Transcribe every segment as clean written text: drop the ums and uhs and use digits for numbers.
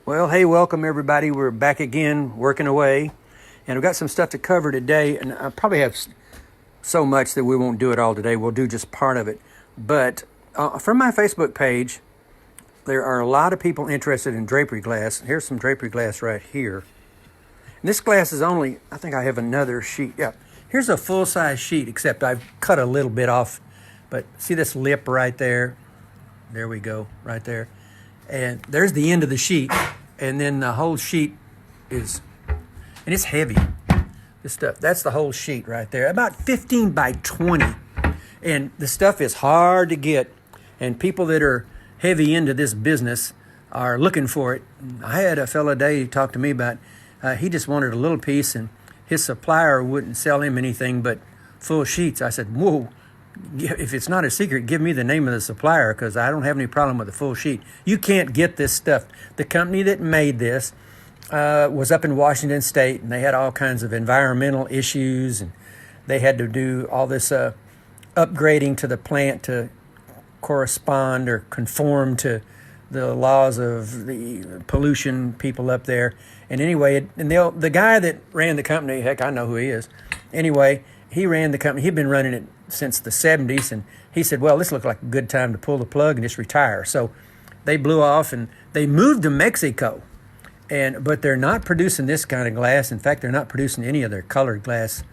Well, hey, welcome everybody. We're back again working away, and we've got some stuff to cover today, and I probably have so much that we won't do it all today. We'll do just part of it. But from my Facebook page, there are a lot of people interested in drapery glass. Here's some drapery glass right here. And this glass is only, I think I have another sheet. Yeah, here's a full-size sheet, except I've cut a little bit off. But see this lip right there? There we go, right there. And there's the end of the sheet, and then the whole sheet is, and it's heavy, this stuff. That's the whole sheet right there, about 15 by 20. And the stuff is hard to get, and people that are heavy into this business are looking for it. I had a fellow today talk to me about, he just wanted a little piece, and his supplier wouldn't sell him anything but full sheets. I said, whoa. If it's not a secret, give me the name of the supplier, because I don't have any problem with the full sheet. You can't get this stuff. The company that made this was up in Washington State, and they had all kinds of environmental issues, and they had to do all this upgrading to the plant to correspond or conform to the laws of the pollution people up there. And anyway, the guy that ran the company, heck, I know who he is. Anyway, he ran the company. He'd been running it since the 70s, and he said, well, this looked like a good time to pull the plug and just retire. So they blew off, and they moved to Mexico, but they're not producing this kind of glass. In fact, they're not producing any of their colored glass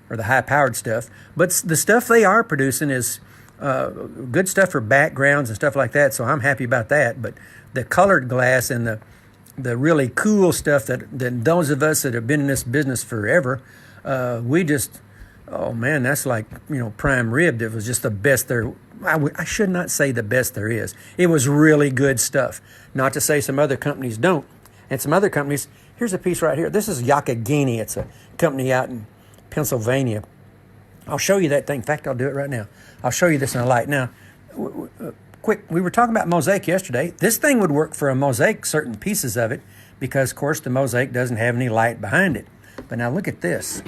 or the high-powered stuff. But the stuff they are producing is good stuff for backgrounds and stuff like that, so I'm happy about that. But the colored glass and the really cool stuff that those of us that have been in this business forever, we just... Oh, man, that's like, prime rib. It was just the best there. I should not say the best there is. It was really good stuff. Not to say some other companies don't. And some other companies, here's a piece right here. This is Yakagini. It's a company out in Pennsylvania. I'll show you that thing. In fact, I'll do it right now. I'll show you this in a light. Now, quick, we were talking about mosaic yesterday. This thing would work for a mosaic, certain pieces of it, because, of course, the mosaic doesn't have any light behind it. But now look at this.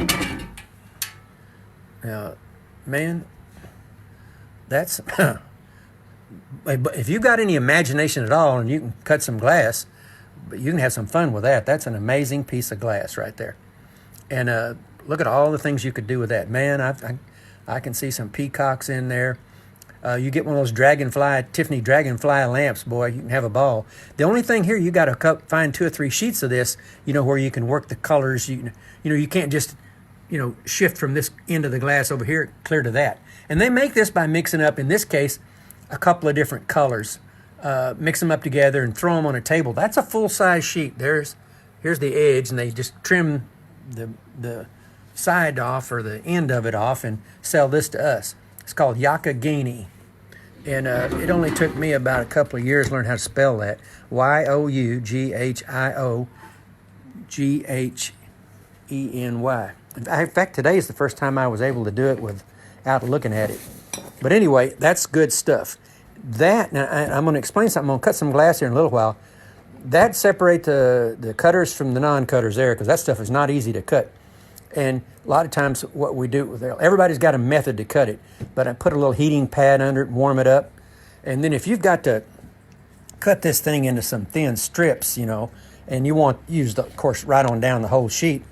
Now, man, that's, if you've got any imagination at all and you can cut some glass, you can have some fun with that. That's an amazing piece of glass right there. And look at all the things you could do with that. Man, I can see some peacocks in there. You get one of those Tiffany Dragonfly lamps, boy, you can have a ball. The only thing here, you got to find 2 or 3 sheets of this, where you can work the colors. You can't just... shift from this end of the glass over here clear to that. And they make this by mixing up, in this case, a couple of different colors. Mix them up together and throw them on a table. That's a full-size sheet. Here's the edge, and they just trim the side off or the end of it off and sell this to us. It's called Yakagini. And it only took me about a couple of years to learn how to spell that. Youghiogheny. In fact, today is the first time I was able to do it without looking at it. But anyway, that's good stuff. Now, I'm going to explain something. I'm going to cut some glass here in a little while. That separate the cutters from the non-cutters there, because that stuff is not easy to cut. And a lot of times what we do, everybody's got a method to cut it. But I put a little heating pad under it, warm it up. And then if you've got to cut this thing into some thin strips, and you want use, of course, right on down the whole sheet,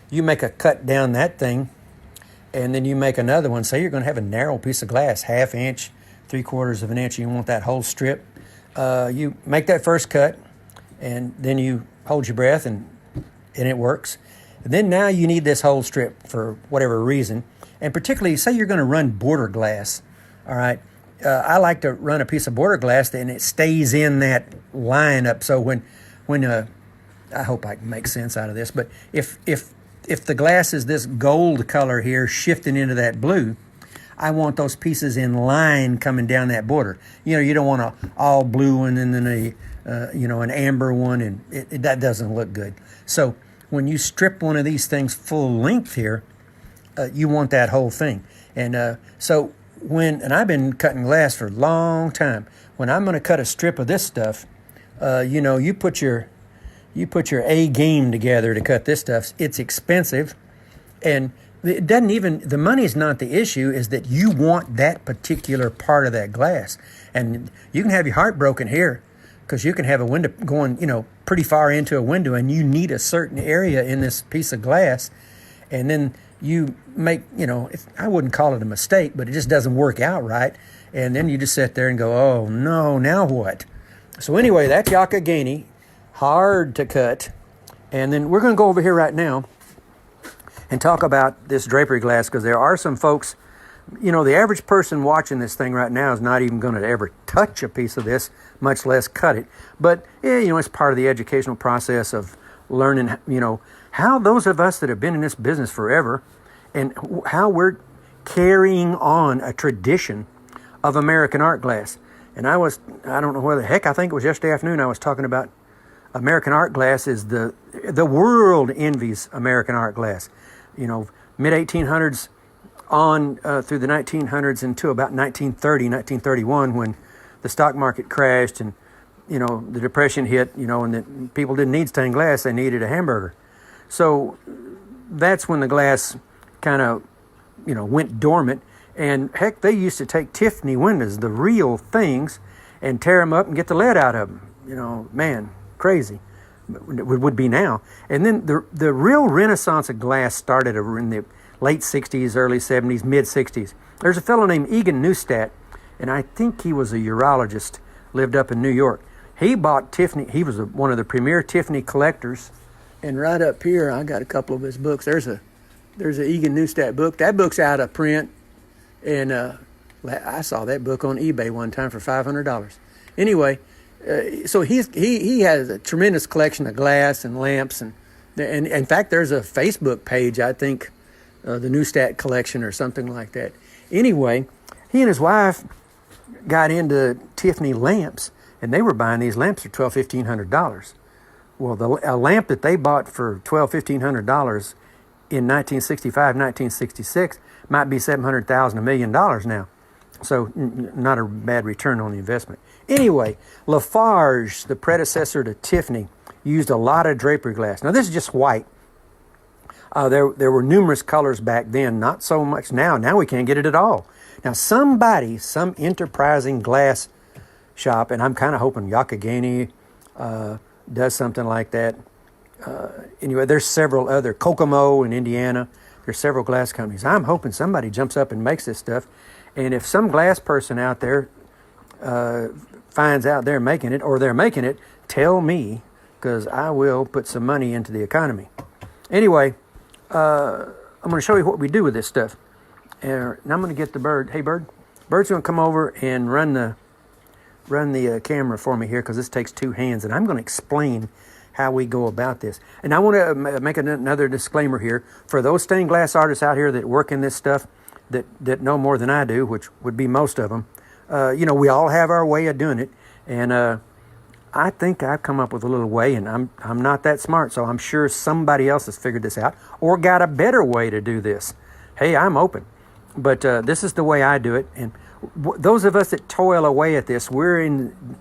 you make a cut down that thing, and then you make another one. Say you're going to have a narrow piece of glass, 1/2 inch, 3/4 of an inch. You want that whole strip. You make that first cut, and then you hold your breath, and it works. And then now you need this whole strip for whatever reason, and particularly say you're going to run border glass. All right, I like to run a piece of border glass, and it stays in that line up. So when I hope I can make sense out of this, but if the glass is this gold color here shifting into that blue, I want those pieces in line coming down that border. You don't want a all blue one and then an amber one, and that doesn't look good. So when you strip one of these things full length here, you want that whole thing. And so and I've been cutting glass for a long time. When I'm going to cut a strip of this stuff, you put your A game together to cut this stuff. It's expensive, and it doesn't even, the money's not the issue, is that you want that particular part of that glass. And you can have your heart broken here because you can have a window going, pretty far into a window, and you need a certain area in this piece of glass, and then you make, I wouldn't call it a mistake, but it just doesn't work out right, and then you just sit there and go, oh no, now what? So anyway, that's Yakagani, hard to cut, and then we're going to go over here right now and talk about this drapery glass, because there are some folks, the average person watching this thing right now is not even going to ever touch a piece of this, much less cut it. But, it's part of the educational process of learning, how those of us that have been in this business forever and how we're carrying on a tradition of American art glass. And I don't know whether, I think it was yesterday afternoon, I was talking about American art glass is the world envies American art glass. Mid-1800s on through the 1900s into about 1930, 1931, when the stock market crashed and, the Depression hit, and the people didn't need stained glass, they needed a hamburger. So that's when the glass kind of, went dormant. And heck, they used to take Tiffany windows, the real things, and tear them up and get the lead out of them. Man, crazy. It would be now. And then the real renaissance of glass started in the late 60s, early 70s, mid 60s. There's a fellow named Egan Neustadt, and I think he was a urologist, lived up in New York. He bought Tiffany. He was one of the premier Tiffany collectors. And right up here, I got a couple of his books. There's a Egan Neustadt book. That book's out of print, and I saw that book on eBay one time for $500. Anyway, so he has a tremendous collection of glass and lamps, and in fact, there's a Facebook page, I think, the Neustadt collection or something like that. Anyway, he and his wife got into Tiffany lamps, and they were buying these lamps for $1,200, $1,500. Well, a lamp that they bought for $1,200, $1,500 in 1965, 1966 might be $700,000, $1 million now. So not a bad return on the investment. Anyway, Lafarge, the predecessor to Tiffany, used a lot of drapery glass. Now, this is just white. There were numerous colors back then, not so much now. Now we can't get it at all. Now, some enterprising glass shop, and I'm kind of hoping Yakagani does something like that. Anyway, there's several other, Kokomo in Indiana. There's several glass companies. I'm hoping somebody jumps up and makes this stuff. And if some glass person out there finds out they're making it, tell me, because I will put some money into the economy. Anyway, I'm going to show you what we do with this stuff. And I'm going to get the bird. Hey, bird. Bird's going to come over and run the camera for me here, because this takes two hands. And I'm going to explain how we go about this. And I want to make another disclaimer here. For those stained glass artists out here that work in this stuff, that know more than I do, which would be most of them, we all have our way of doing it. And I think I've come up with a little way, and I'm not that smart, so I'm sure somebody else has figured this out or got a better way to do this. Hey, I'm open. But this is the way I do it. And those of us that toil away at this, we're in,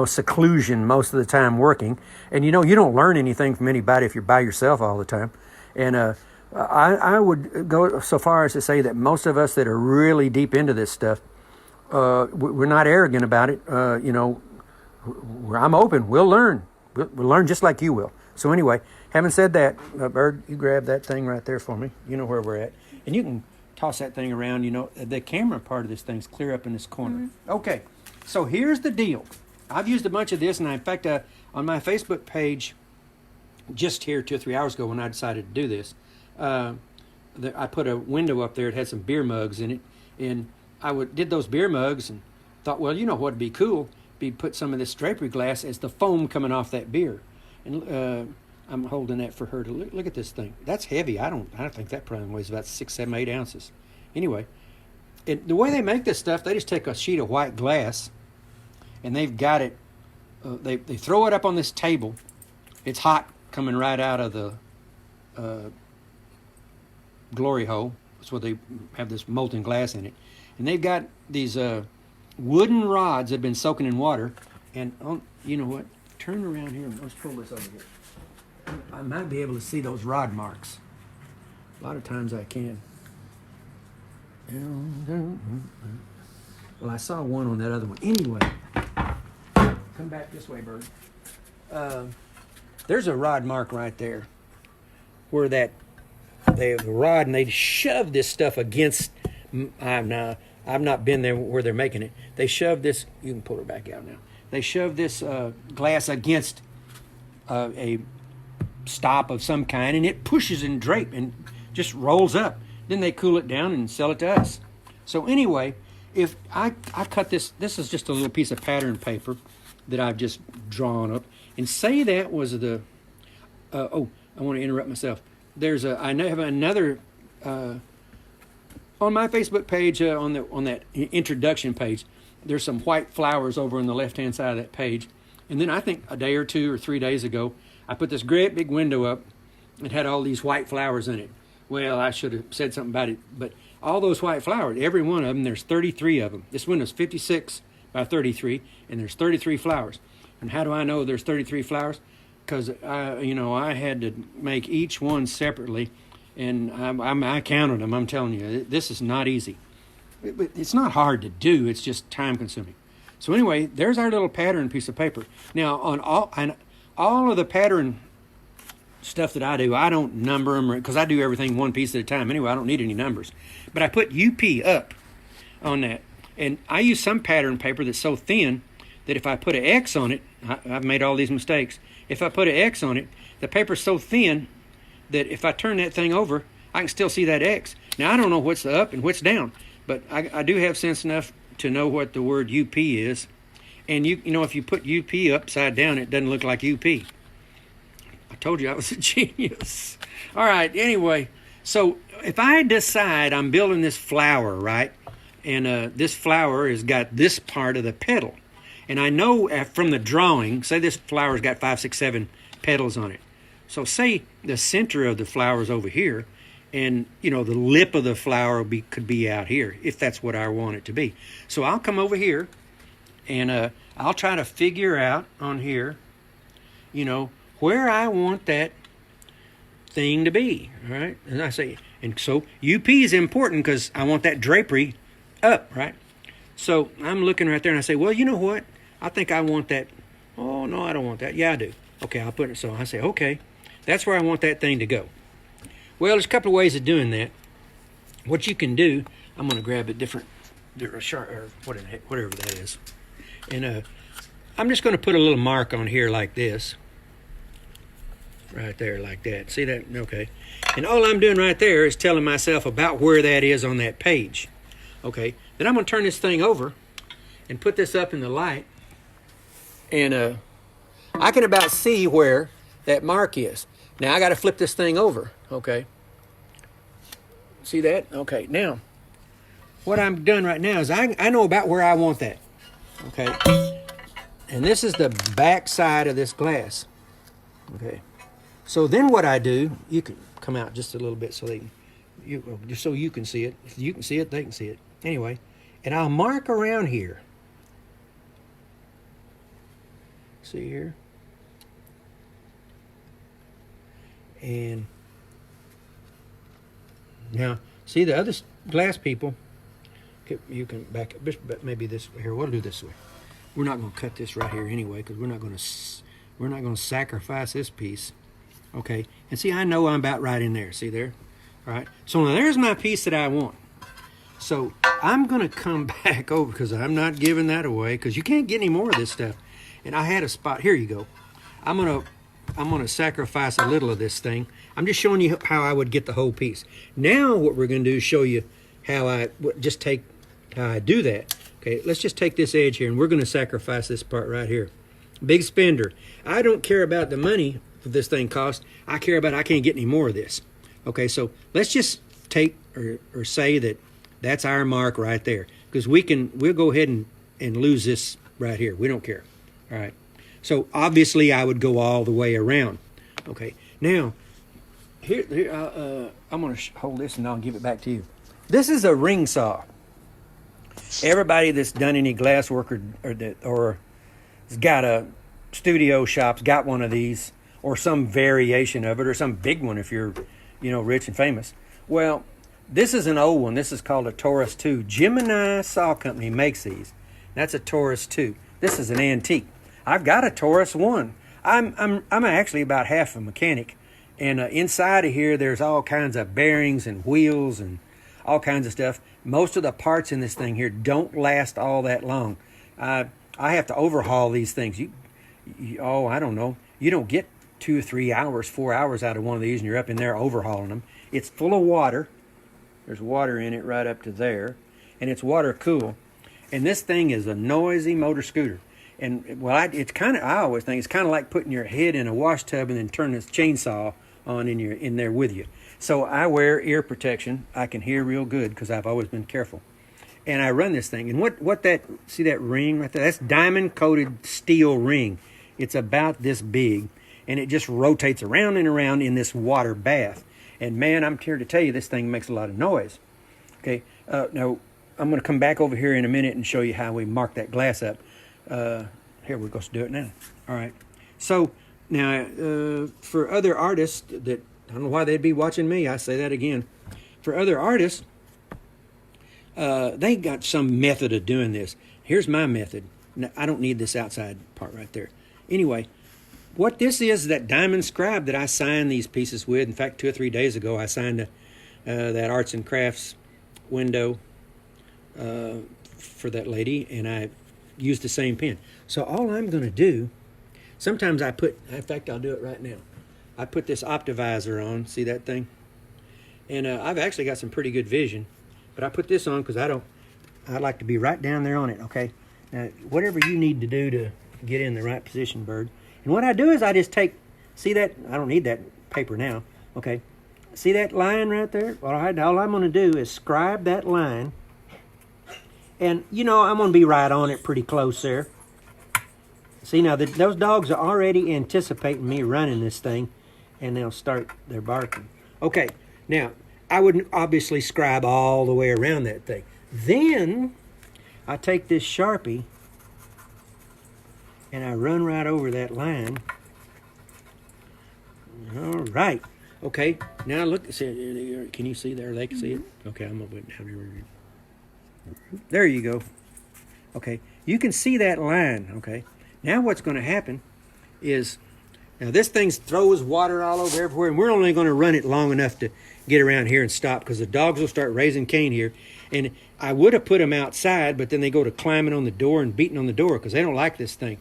seclusion most of the time working. And, you don't learn anything from anybody if you're by yourself all the time. And I would go so far as to say that most of us that are really deep into this stuff, we're not arrogant about it. I'm open. We'll learn. We'll learn just like you will. So anyway, having said that, Bird, you grab that thing right there for me. You know where we're at. And you can toss that thing around. The camera part of this thing's clear up in this corner. Mm-hmm. Okay, so here's the deal. I've used a bunch of this, and in fact, on my Facebook page, just here 2 or 3 hours ago when I decided to do this, I put a window up there. It had some beer mugs in it, and did those beer mugs and thought, well, what'd be cool? Put some of this drapery glass as the foam coming off that beer. And I'm holding that for her to look at this thing. That's heavy. I don't think that probably weighs about 6, 7, 8 ounces. Anyway, the way they make this stuff, they just take a sheet of white glass, and they've got it. They throw it up on this table. It's hot, coming right out of the glory hole. That's where they have this molten glass in it. And they've got these wooden rods that have been soaking in water. And you know what? Turn around here and let's pull this over here. I might be able to see those rod marks. A lot of times I can. Well, I saw one on that other one. Anyway, come back this way, Bird. There's a rod mark right there where they have a rod and they shove this stuff against. I've not been there where they're making it. They shove this. You can pull her back out now. They shove this glass against a stop of some kind, and it pushes and drape and just rolls up. Then they cool it down and sell it to us. So anyway, if I cut this is just a little piece of pattern paper that I've just drawn up, and say that was the. I want to interrupt myself. I have another on my Facebook page on that introduction page. There's some white flowers over on the left-hand side of that page, and then I think a day or 2 or 3 days ago, I put this great big window up. It had all these white flowers in it. Well, I should have said something about it, but all those white flowers, every one of them, there's 33 of them. This window's 56 by 33, and there's 33 flowers. And how do I know there's 33 flowers? Because I had to make each one separately, and I counted them. I'm telling you, this is not easy. It's not hard to do. It's just time consuming. So anyway, there's our little pattern piece of paper. Now on all of the pattern stuff that I do, I don't number them because I do everything one piece at a time. Anyway, I don't need any numbers. But I put UP up on that, and I use some pattern paper that's so thin that if I put an X on it, I've made all these mistakes. If I put an X on it, the paper's so thin that if I turn that thing over, I can still see that X. Now, I don't know what's up and what's down, but I do have sense enough to know what the word UP is. And you know, if you put UP upside down, it doesn't look like UP. I told you I was a genius. All right, anyway, so if I decide I'm building this flower, right, and this flower has got this part of the petal, and I know from the drawing, say this flower's got 5, 6, 7 petals on it. So say the center of the flower is over here, and the lip of the flower could be out here, if that's what I want it to be. So I'll come over here, and I'll try to figure out on here, where I want that thing to be, all right? And I say, and so UP is important because I want that drapery up, right? So I'm looking right there, and I say, well, you know what? I think I want that. Oh, no, I don't want that. Yeah, I do. Okay, I'll put it. So I say, okay, that's where I want that thing to go. Well, there's a couple of ways of doing that. What you can do, I'm going to grab a different, or whatever that is. And I'm just going to put a little mark on here like this. Right there, like that. See that? Okay. And all I'm doing right there is telling myself about where that is on that page. Okay. Then I'm going to turn this thing over and put this up in the light. And I can about see where that mark is. Now, I got to flip this thing over. Okay. See that? Okay. Now, what I'm doing right now is I know about where I want that. Okay. And this is the back side of this glass. Okay. So then what I do, you can come out just a little bit so just so you can see it. If you can see it, they can see it. Anyway, and I'll mark around here. See here? And now, see the other glass people, you can back up, but maybe this here. We'll do this way. We're not going to cut this right here anyway because we're not going to sacrifice this piece. Okay, and see, I know I'm about right in there. See there? All right. So now there's my piece that I want. So I'm going to come back over because I'm not giving that away because you can't get any more of this stuff. And I had a spot. Here you go. I'm gonna sacrifice a little of this thing. I'm just showing you how I would get the whole piece. Now what we're going to do is show you how I do that. Okay, let's just take this edge here, and we're going to sacrifice this part right here. Big spender. I don't care about the money that this thing costs. I care about I can't get any more of this. Okay, so let's just take or say that that's our mark right there, because we'll go ahead and lose this right here. We don't care. All right. So obviously I would go all the way around. Okay. Now, here I'm going to hold this and I'll give it back to you. This is a ring saw. Everybody that's done any glass work or has got a studio shop's got one of these, or some variation of it, or some big one if you're, rich and famous. Well, this is an old one. This is called a Taurus 2. Gemini Saw Company makes these. That's a Taurus 2. This is an antique. I've got a Taurus 1. I'm actually about half a mechanic, and inside of here there's all kinds of bearings and wheels and all kinds of stuff. Most of the parts in this thing here don't last all that long. I have to overhaul these things. I don't know. You don't get 2 or 3 hours, 4 hours out of one of these, and you're up in there overhauling them. It's full of water. There's water in it right up to there, and it's water cool. And this thing is a noisy motor scooter. And I always think it's kind of like putting your head in a wash tub and then turning this chainsaw on in there with you. So I wear ear protection. I can hear real good because I've always been careful. And I run this thing. And see that ring right there? That's diamond coated steel ring. It's about this big, and it just rotates around and around in this water bath. And man, I'm here to tell you, this thing makes a lot of noise. Okay, now I'm going to come back over here in a minute and show you how we mark that glass up. Here, we're going to do it now. All right. So now, for other artists that, I don't know why they'd be watching me, I say that again. For other artists, they got some method of doing this. Here's my method. Now, I don't need this outside part right there. Anyway, what this is that diamond scribe that I signed these pieces with. In fact, 2 or 3 days ago, I signed that arts and crafts window for that lady, and I used the same pen. So all I'm going to do, sometimes in fact, I'll do it right now. I put this optivisor on, see that thing? And I've actually got some pretty good vision, but I put this on because I like to be right down there on it, okay? Now, whatever you need to do to get in the right position, bird. And what I do is I just see that, I don't need that paper now, okay? See that line right there? Well, all I'm going to do is scribe that line. And, I'm going to be right on it pretty close there. See, now, those dogs are already anticipating me running this thing, and they'll start their barking. Okay, now, I would obviously scribe all the way around that thing. Then, I take this Sharpie, and I run right over that line. All right. Okay, now look. Can you see there? They can see it? Okay, I'm going to put it down here. There you go. Okay, you can see that line. Okay, now what's going to happen is, now this thing throws water all over everywhere, and we're only going to run it long enough to get around here and stop, because the dogs will start raising Cain here. And I would have put them outside, but then they go to climbing on the door and beating on the door because they don't like this thing.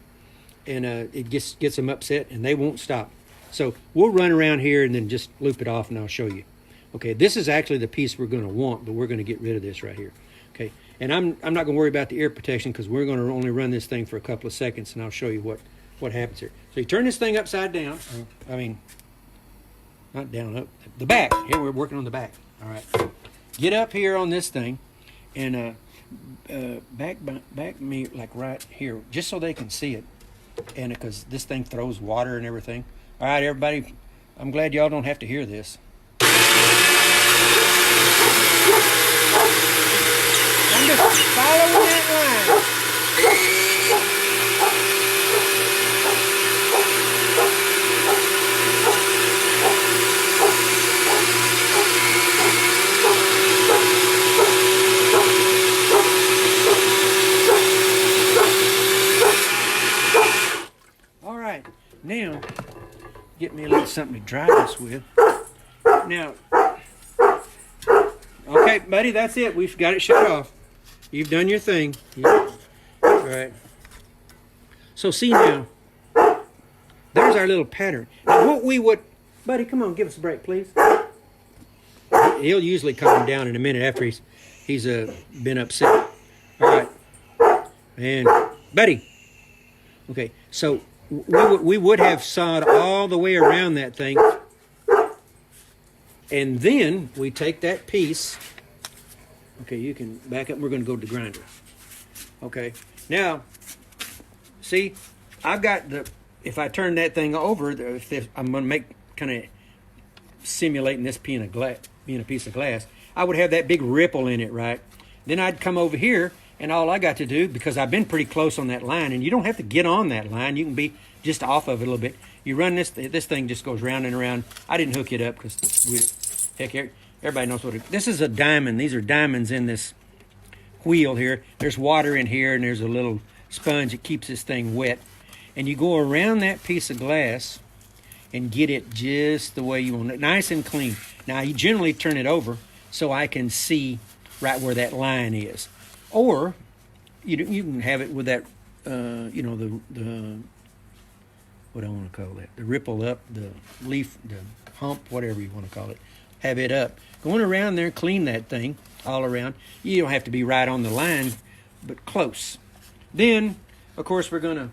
And it gets them upset, and they won't stop. So we'll run around here and then just loop it off, and I'll show you. Okay, this is actually the piece we're going to want, but we're going to get rid of this right here. Okay, and I'm not going to worry about the ear protection because we're going to only run this thing for a couple of seconds, and I'll show you what happens here. So you turn this thing upside down. Not down, up. The back. Here, we're working on the back. All right. Get up here on this thing, and back me like right here, just so they can see it. And because this thing throws water and everything. All right, everybody, I'm glad y'all don't have to hear this. I'm just following that line. All right, now get me a little something to dry this with. Now, okay, buddy, that's it. We've got it shut off. You've done your thing. All right. So see now, there's our little pattern. Now what we would, buddy, come on, give us a break, please. He'll usually calm down in a minute after he's been upset. All right. And buddy, okay, so we would have sawed all the way around that thing, and then we take that piece. Okay, you can back up. We're going to go to the grinder. Okay, now see, I've got if I turn that thing over, I'm going to make kind of simulating this being a piece of glass. I would have that big ripple in it, right? Then I'd come over here, and all I got to do, because I've been pretty close on that line, and you don't have to get on that line. You can be just off of it a little bit. You run this thing just goes round and around. I didn't hook it up because everybody knows this is a diamond. These are diamonds in this wheel here. There's water in here, and there's a little sponge that keeps this thing wet. and you go around that piece of glass and get it just the way you want it, nice and clean. Now, you generally turn it over so I can see right where that line is. Or you can have it with that, the what do I want to call that? The ripple up, the leaf, the hump, whatever you want to call it. Have it up. Going around there, clean that thing all around. You don't have to be right on the line, but close. Then, of course, we're going to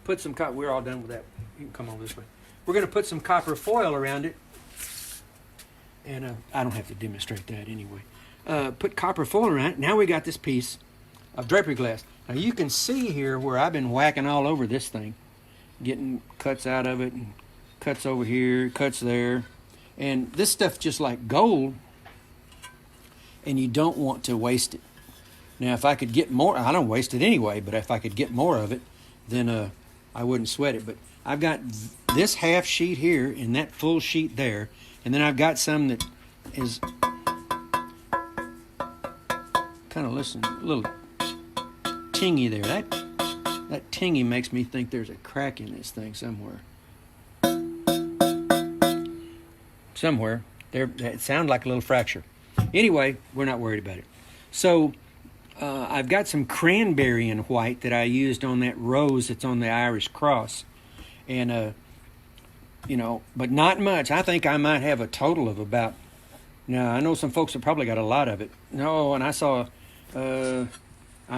put some copper. We're all done with that. You can come on this way. We're going to put some copper foil around it. And I don't have to demonstrate that anyway. Put copper foil around it. Now we got this piece of drapery glass. Now you can see here where I've been whacking all over this thing, getting cuts out of it, and cuts over here, cuts there. And this stuff's just like gold, and you don't want to waste it. Now, if I could get more, I don't waste it anyway, but if I could get more of it, then I wouldn't sweat it. But I've got this half sheet here and that full sheet there, and then I've got some that is kind of, listen, a little tingy there. That tingy makes me think there's a crack in this thing somewhere. There, it sounds like a little fracture. Anyway, we're not worried about it. So I've got some cranberry in white that I used on that rose that's on the Irish cross. And, but not much. I think I might have a total of about, now I know some folks have probably got a lot of it. No, and I saw, I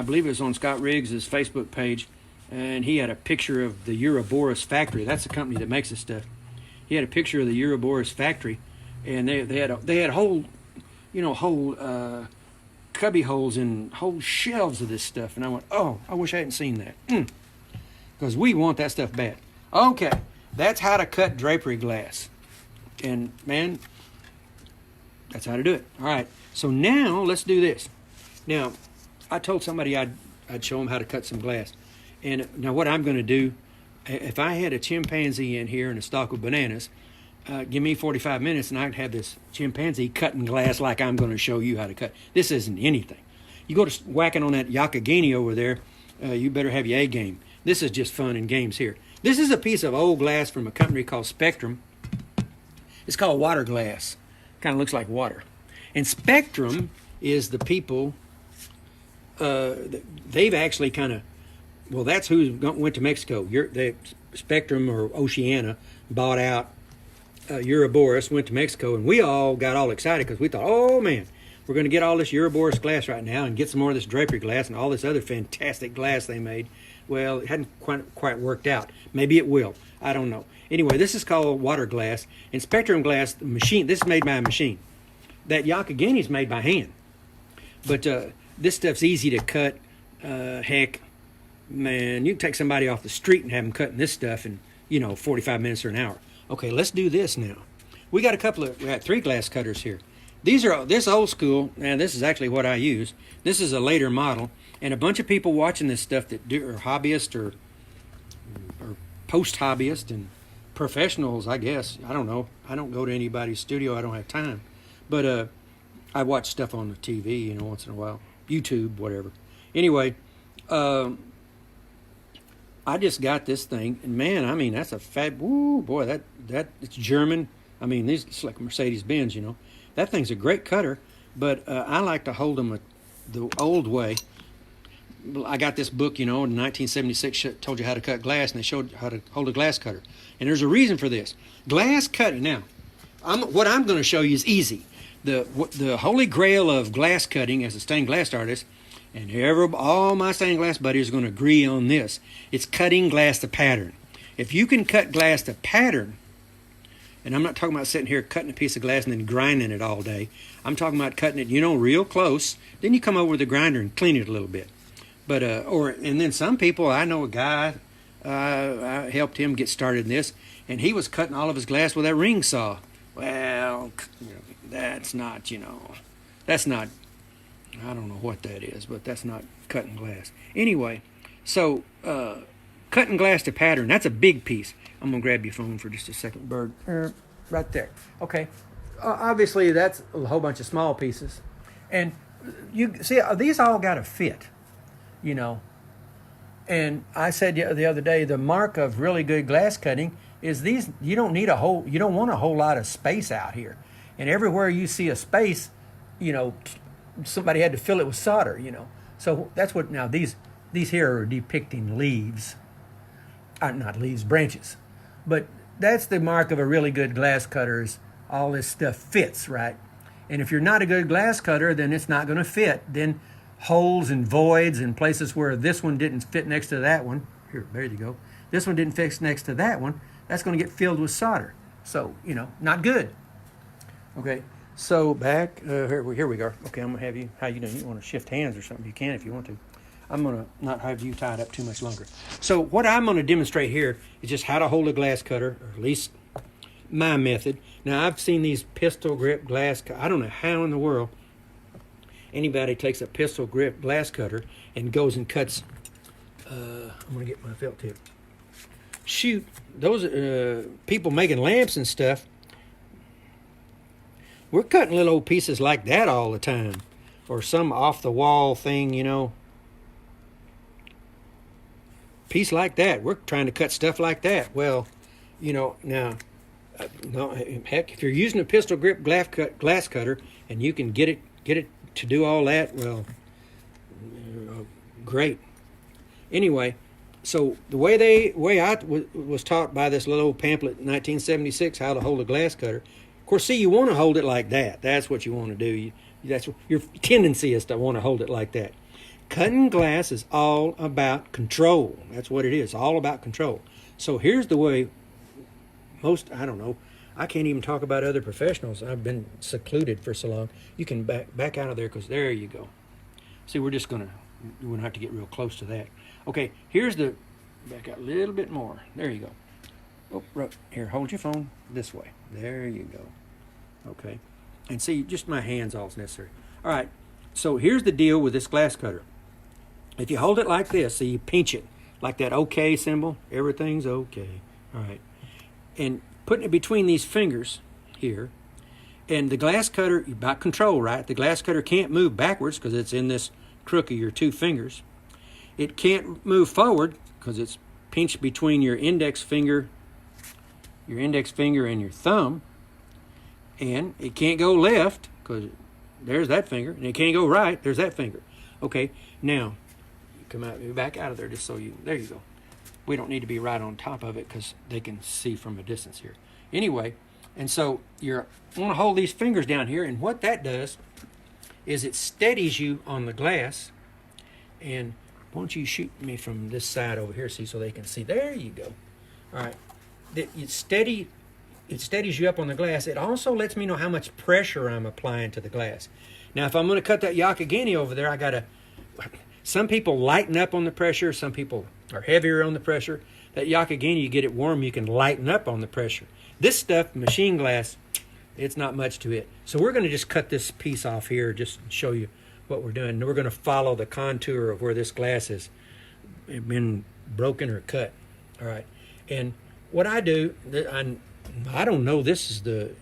believe it was on Scott Riggs' Facebook page, and he had a picture of the Ouroboros factory. That's the company that makes this stuff. He had a picture of the Ouroboros factory, and they had whole cubby holes and whole shelves of this stuff. And I went, oh, I wish I hadn't seen that, because we want that stuff bad. Okay, that's how to cut drapery glass, and man, that's how to do it. All right, so now let's do this. Now, I told somebody I'd show them how to cut some glass, and now what I'm going to do. If I had a chimpanzee in here and a stalk of bananas, give me 45 minutes and I'd have this chimpanzee cutting glass like I'm going to show you how to cut. This isn't anything. You go to whacking on that yakagini over there, you better have your A game. This is just fun and games here. This is a piece of old glass from a company called Spectrum. It's called water glass. Kind of looks like water. And Spectrum is the people, they've actually kind of, well, that's who went to Mexico. Spectrum or Oceana bought out Ouroboros, went to Mexico, and we all got all excited because we thought, oh man, we're going to get all this Ouroboros glass right now and get some more of this drapery glass and all this other fantastic glass they made. Well, it hadn't quite worked out. Maybe it will. I don't know. Anyway, this is called water glass, and Spectrum glass, the machine, this is made by a machine. That yakagini is made by hand. But this stuff's easy to cut. Heck, man, you can take somebody off the street and have them cutting this stuff in, 45 minutes or an hour. Okay, let's do this now. We got 3 glass cutters here. This old school, and this is actually what I use. This is a later model, and a bunch of people watching this stuff that are hobbyists or post-hobbyists and professionals, I guess. I don't know. I don't go to anybody's studio. I don't have time. But I watch stuff on the TV, once in a while. YouTube, whatever. Anyway, I just got this thing, and man, I mean, that's a that it's German. I mean, it's like Mercedes-Benz, That thing's a great cutter, but I like to hold them the old way. I got this book, in 1976, told you how to cut glass, and they showed how to hold a glass cutter. And there's a reason for this. Glass cutting, now, what I'm going to show you is easy. The holy grail of glass cutting as a stained glass artist, and all my stained glass buddies are going to agree on this. It's cutting glass to pattern. If you can cut glass to pattern, and I'm not talking about sitting here cutting a piece of glass and then grinding it all day. I'm talking about cutting it, real close. Then you come over with the grinder and clean it a little bit. But and then some people, I know a guy, I helped him get started in this, and he was cutting all of his glass with that ring saw. Well, that's not, that's not. I don't know what that is, but that's not cutting glass. Anyway, so cutting glass to pattern, that's a big piece. I'm going to grab your phone for just a second, Bird. Right there. Okay. Obviously, that's a whole bunch of small pieces. And you see, these all got to fit, And I said the other day, the mark of really good glass cutting is these. You don't want a whole lot of space out here. And everywhere you see a space, somebody had to fill it with solder. So that's what now these here are depicting leaves, not leaves, branches. But that's the mark of a really good glass cutter is all this stuff fits, right? And if you're not a good glass cutter, then it's not going to fit. Then holes and voids and places where this one didn't fit next to that one. Here, there you go. This one didn't fit next to that one. That's going to get filled with solder. So, not good. Okay, so back, here we go. Okay, I'm going to have you, how you doing? You want to shift hands or something? You can if you want to. I'm going to not have you tied up too much longer. So what I'm going to demonstrate here is just how to hold a glass cutter, or at least my method. Now, I've seen these pistol grip glass I don't know how in the world anybody takes a pistol grip glass cutter and goes and cuts, I'm going to get my felt tip. Shoot, those people making lamps and stuff, we're cutting little old pieces like that all the time. Or some off-the-wall thing, piece like that. We're trying to cut stuff like that. Well, now, no, heck, if you're using a pistol grip glass cutter and you can get it to do all that, well, great. Anyway, so the way I was taught by this little old pamphlet in 1976, how to hold a glass cutter. Of course, see, you want to hold it like that. That's what you want to do. That's what your tendency is, to want to hold it like that. Cutting glass is all about control. That's what it is, all about control. So here's the way I don't know, I can't even talk about other professionals. I've been secluded for so long. You can back out of there, because there you go. See, we're just going to have to get real close to that. Okay, back out a little bit more. There you go. Oh, right here, hold your phone this way. There you go. Okay. And see, just my hands all is necessary. All right, so here's the deal with this glass cutter. If you hold it like this, so you pinch it, like that OK symbol, everything's okay. All right. And putting it between these fingers here, and the glass cutter, about control, right? The glass cutter can't move backwards because it's in this crook of your two fingers. It can't move forward because it's pinched between your index finger and your thumb. And it can't go left because there's that finger, and it can't go right, there's that finger. Okay, now, back out of there just so there you go. We don't need to be right on top of it because they can see from a distance here. Anyway, and so you want to hold these fingers down here, and what that does is it steadies you on the glass. And why don't you shoot me from this side over here, see, so they can see. There you go. All right. It steadies you up on the glass. It also lets me know how much pressure I'm applying to the glass. Now, if I'm going to cut that Yakagini over there, some people lighten up on the pressure. Some people are heavier on the pressure. That Yakagini, you get it warm, you can lighten up on the pressure. This stuff, machine glass, it's not much to it. So we're going to just cut this piece off here, just show you what we're doing. And we're going to follow the contour of where this glass has been broken or cut. All right. And what I do, I don't know this is the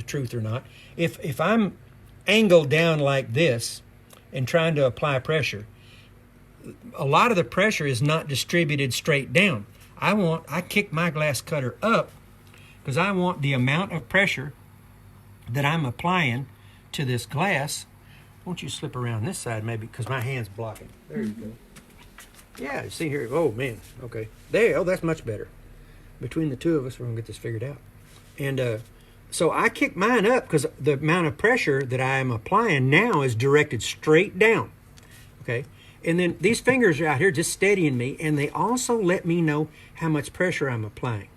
truth or not. If I'm angled down like this and trying to apply pressure, a lot of the pressure is not distributed straight down. I kick my glass cutter up because I want the amount of pressure that I'm applying to this glass. Won't you slip around this side maybe, because my hand's blocking. There you go. Yeah, see here. Oh, man. Okay. There. Oh, that's much better. Between the two of us, we're going to get this figured out. And so I kick mine up because the amount of pressure that I am applying now is directed straight down. Okay. And then these fingers are out here just steadying me, and they also let me know how much pressure I'm applying.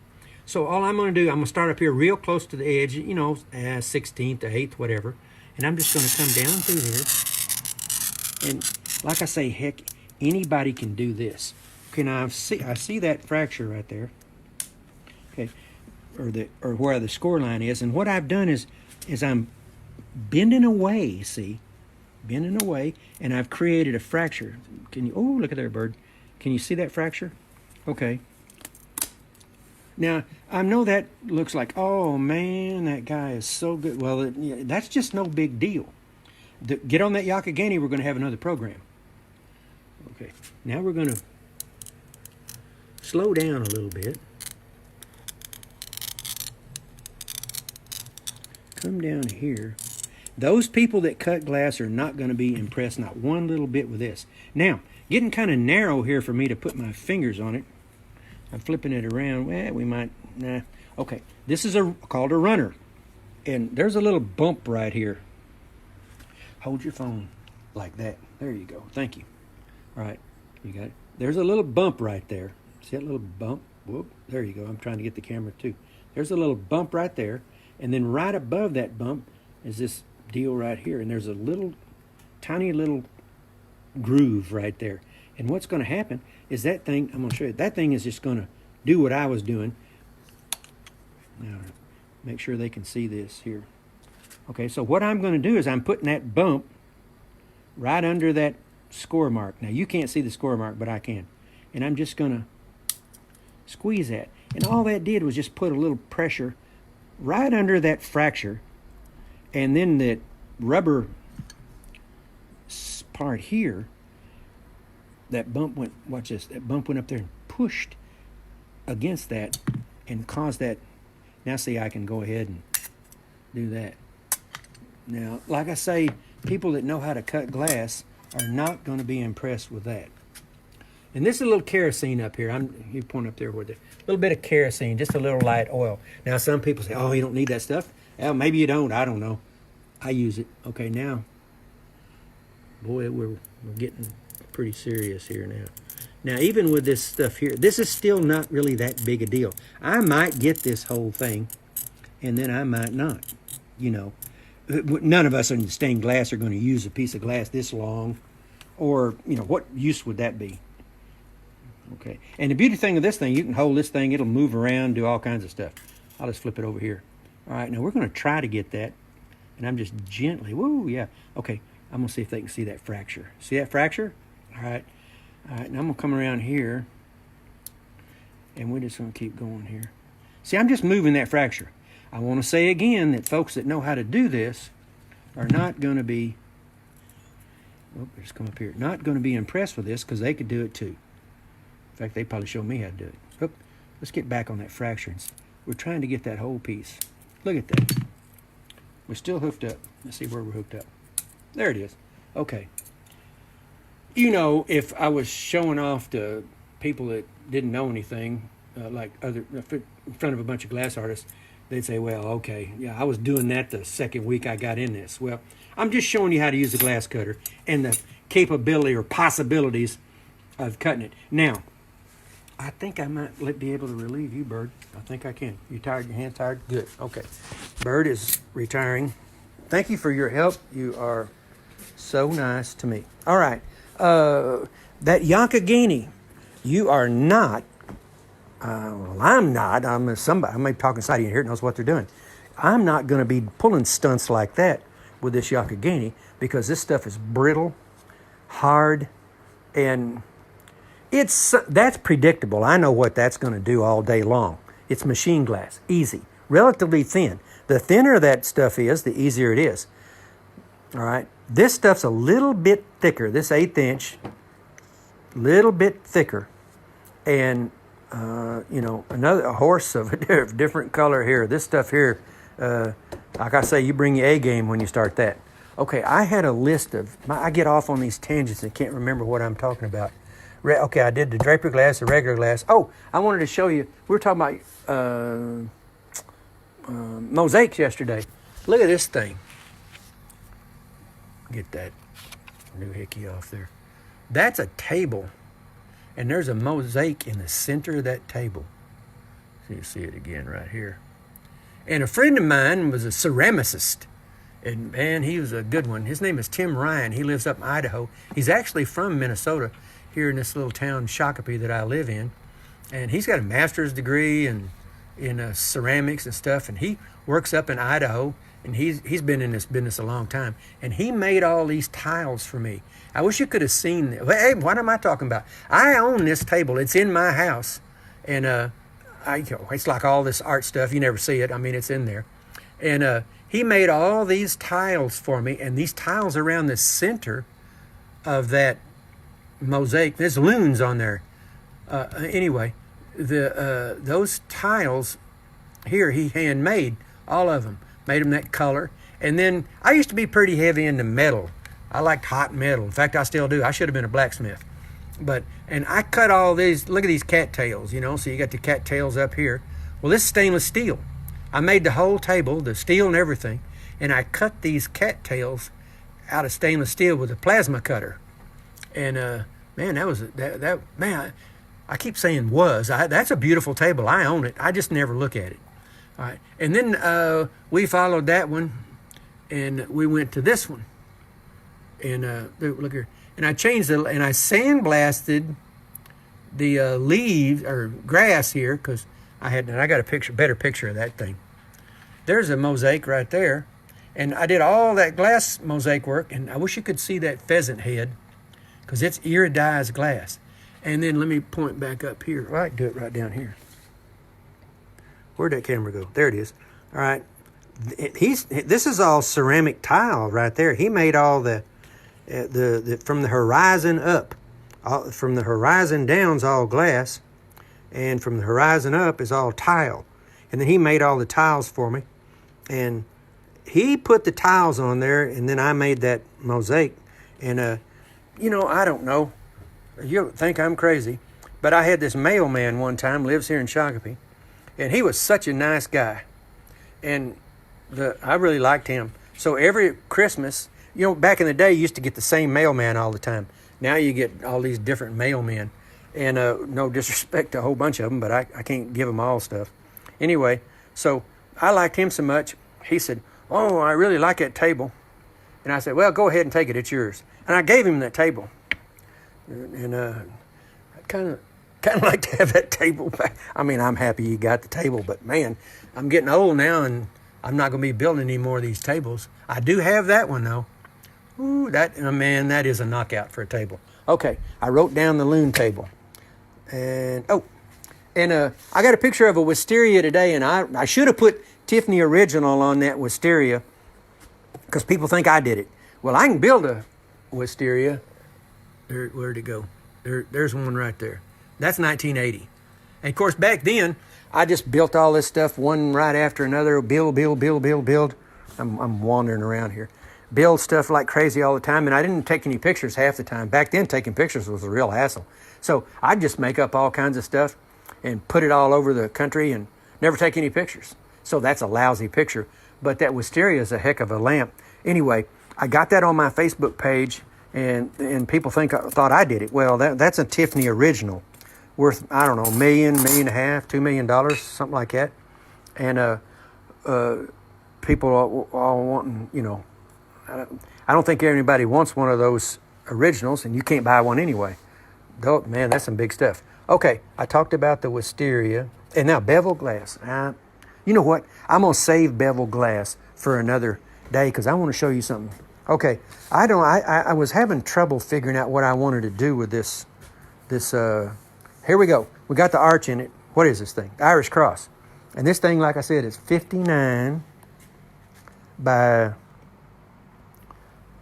So all I'm going to do, I'm going to start up here real close to the edge, 16th, to 8th, whatever. And I'm just going to come down through here. And like I say, heck, anybody can do this. Okay, now I see that fracture right there. Okay, or where the score line is. And what I've done is I'm bending away, see? Bending away, and I've created a fracture. Oh, look at there, bird. Can you see that fracture? Okay. Now, I know that looks like, oh, man, that guy is so good. Well, that's just no big deal. Get on that Yakagani, we're going to have another program. Okay, now we're going to slow down a little bit. Come down here. Those people that cut glass are not going to be impressed, not one little bit with this. Now, getting kind of narrow here for me to put my fingers on it. I'm flipping it around. Well, we might, nah. Okay, this is called a runner. And there's a little bump right here. Hold your phone like that. There you go. Thank you. All right, you got it. There's a little bump right there. See that little bump? Whoop, there you go. I'm trying to get the camera too. There's a little bump right there. And then right above that bump is this deal right here. And there's a little, tiny little groove right there. And what's going to happen is that thing, I'm going to show you, that thing is just going to do what I was doing. Now, make sure they can see this here. Okay, so what I'm going to do is I'm putting that bump right under that score mark. Now, you can't see the score mark, but I can. And I'm just going to squeeze that. And all that did was just put a little pressure right under that fracture. And then that rubber part here, that bump went, watch this, that bump went up there and pushed against that and caused that. Now see, I can go ahead and do that. Now, like I say, people that know how to cut glass are not going to be impressed with that. And this is a little kerosene up here. You point up there with it. A little bit of kerosene, just a little light oil. Now, some people say, oh, you don't need that stuff. Well, maybe you don't. I don't know. I use it. Okay, now, boy, we're getting pretty serious here now. Now, even with this stuff here, this is still not really that big a deal. I might get this whole thing, and then I might not. You know, none of us in stained glass are going to use a piece of glass this long, or, you know, what use would that be? Okay, and the beauty thing of this thing, you can hold this thing, it'll move around, do all kinds of stuff. I'll just flip it over here. All right, now we're going to try to get that, and I'm just gently, woo, yeah. Okay, I'm going to see if they can see that fracture. See that fracture? All right, now I'm going to come around here, and we're just going to keep going here. See, I'm just moving that fracture. I want to say again that folks that know how to do this are not going to be, just come up here, not going to be impressed with this because they could do it too. In fact, they probably show me how to do it. Oop, let's get back on that fracture. We're trying to get that whole piece. Look at that. We're still hooked up. Let's see where we're hooked up. There it is. Okay. You know, if I was showing off to people that didn't know anything, like in front of a bunch of glass artists, they'd say, well, okay, yeah, I was doing that the second week I got in this. Well, I'm just showing you how to use a glass cutter and the capability or possibilities of cutting it. Now, I think I might be able to relieve you, Bird. I think I can. You tired? Your hand tired? Good. Okay. Bird is retiring. Thank you for your help. You are so nice to me. All right. That Yankagini, you are not. Well, I'm not. I'm somebody. I may be talking side of you here that knows what they're doing. I'm not going to be pulling stunts like that with this Yankagini because this stuff is brittle, hard, and that's predictable. I know what that's going to do all day long. It's machine glass, easy, relatively thin. The thinner that stuff is, the easier it is. All right, this stuff's a little bit thicker. This 1/8 inch, little bit thicker, and you know, a horse of a different color here. This stuff here, like I say, you bring your A game when you start that. Okay, I had a list of. I get off on these tangents and can't remember what I'm talking about. Okay, I did the Drapery glass, the regular glass. Oh, I wanted to show you. We were talking about mosaics yesterday. Look at this thing. Get that doohickey off there. That's a table, and there's a mosaic in the center of that table. So you see it again right here. And a friend of mine was a ceramicist, and man, he was a good one. His name is Tim Ryan. He lives up in Idaho. He's actually from Minnesota, here in this little town, Shakopee, that I live in. And he's got a master's degree in ceramics and stuff. And he works up in Idaho. And he's been in this business a long time. And he made all these tiles for me. I wish you could have seen it. Hey, what am I talking about? I own this table. It's in my house. And it's like all this art stuff. You never see it. I mean, it's in there. And he made all these tiles for me. And these tiles around the center of that mosaic. There's loons on there. Anyway, those tiles here he handmade, all of them. Made them that color. And then I used to be pretty heavy into metal. I liked hot metal. In fact, I still do. I should have been a blacksmith. And I cut all these, look at these cattails, you know, so you got the cattails up here. Well, this is stainless steel. I made the whole table, the steel and everything, and I cut these cattails out of stainless steel with a plasma cutter. And man, I keep saying that's a beautiful table. I own it. I just never look at it. All right. And then we followed that one, and we went to this one. And look here. And I changed and I sandblasted the leaves or grass here because I got a better picture of that thing. There's a mosaic right there. And I did all that glass mosaic work, and I wish you could see that pheasant head because it's iridized glass. And then let me point back up here. Well, I can do it right down here. Where'd that camera go? There it is. All right. This is all ceramic tile right there. He made all the from the horizon up. From the horizon down is all glass, and from the horizon up is all tile. And then he made all the tiles for me. And he put the tiles on there, and then I made that mosaic. And, you know, I don't know. You'll think I'm crazy. But I had this mailman one time, lives here in Shakopee, and he was such a nice guy. And I really liked him. So every Christmas, you know, back in the day, you used to get the same mailman all the time. Now you get all these different mailmen. And no disrespect to a whole bunch of them, but I can't give them all stuff. Anyway, so I liked him so much. He said, "Oh, I really like that table." And I said, "Well, go ahead and take it. It's yours." And I gave him that table. And I kind of like to have that table back. I mean, I'm happy he got the table, but man, I'm getting old now, and I'm not going to be building any more of these tables. I do have that one, though. Ooh, man, that is a knockout for a table. Okay, I wrote down the loon table. And I got a picture of a wisteria today, and I should have put Tiffany Original on that wisteria because people think I did it. Well, I can build a wisteria. Where'd it go? There's one right there. That's 1980. And of course, back then, I just built all this stuff one right after another. Build. I'm wandering around here. Build stuff like crazy all the time, and I didn't take any pictures half the time. Back then, taking pictures was a real hassle. So I'd just make up all kinds of stuff and put it all over the country and never take any pictures. So that's a lousy picture. But that wisteria is a heck of a lamp. Anyway, I got that on my Facebook page, and people thought I did it. Well, that's a Tiffany Original, worth, I don't know, $1.5 million, $2 million, something like that. And people all wanting, you know, I don't think anybody wants one of those originals, and you can't buy one anyway. Oh, man, that's some big stuff. Okay, I talked about the wisteria, and now bevel glass. You know what? I'm going to save bevel glass for another day because I want to show you something. Okay, I was having trouble figuring out what I wanted to do with this. Here we go. We got the arch in it. What is this thing? Irish cross. And this thing, like I said, is 59 by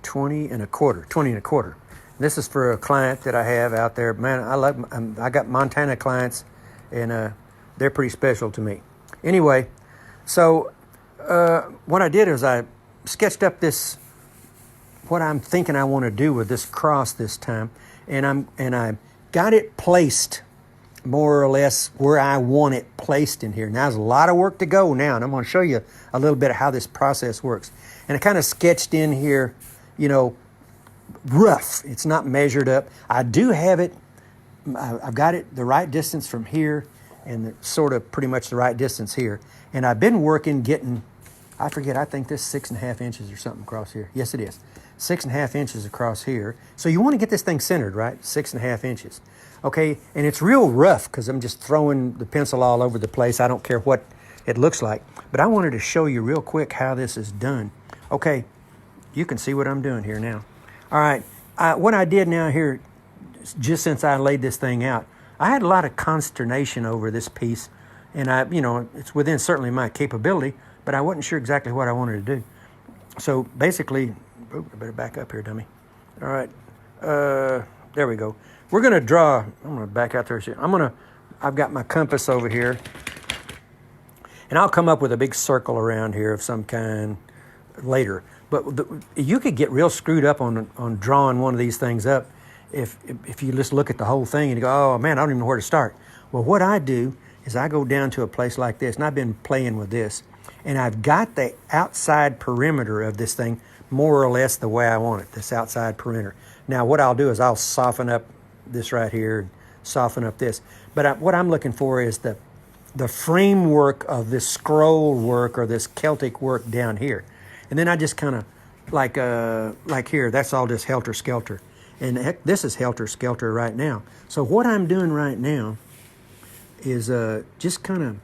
20 and a quarter. This is for a client that I have out there. Man, I got Montana clients, and they're pretty special to me. Anyway, so what I did is I sketched up what I'm thinking I want to do with this cross this time, and I got it placed more or less where I want it placed in here. Now there's a lot of work to go now, and I'm going to show you a little bit of how this process works. And I kind of sketched in here, you know, rough. It's not measured up. I do have it. I've got it the right distance from here and sort of pretty much the right distance here. And I've been working getting, I think this is 6.5 inches or something across here. Yes, it is. 6.5 inches across here. So you want to get this thing centered, right? 6.5 inches. Okay, and it's real rough because I'm just throwing the pencil all over the place. I don't care what it looks like. But I wanted to show you real quick how this is done. Okay, you can see what I'm doing here now. All right, what I did now here, just since I laid this thing out, I had a lot of consternation over this piece, and it's within certainly my capability, but I wasn't sure exactly what I wanted to do. So basically, I better back up here, dummy. All right, There we go. We're going to draw. I'm going to back out there. I've got my compass over here. And I'll come up with a big circle around here of some kind later. But you could get real screwed up on drawing one of these things up if you just look at the whole thing and you go, oh man, I don't even know where to start. Well, what I do is I go down to a place like this, and I've been playing with this, and I've got the outside perimeter of this thing more or less the way I want it, this outside perimeter. Now, what I'll do is I'll soften up this right here and soften up this. But what I'm looking for is the framework of this scroll work or this Celtic work down here. And then I just kind of, like here, that's all just helter-skelter. And heck, this is helter-skelter right now. So what I'm doing right now is just kind of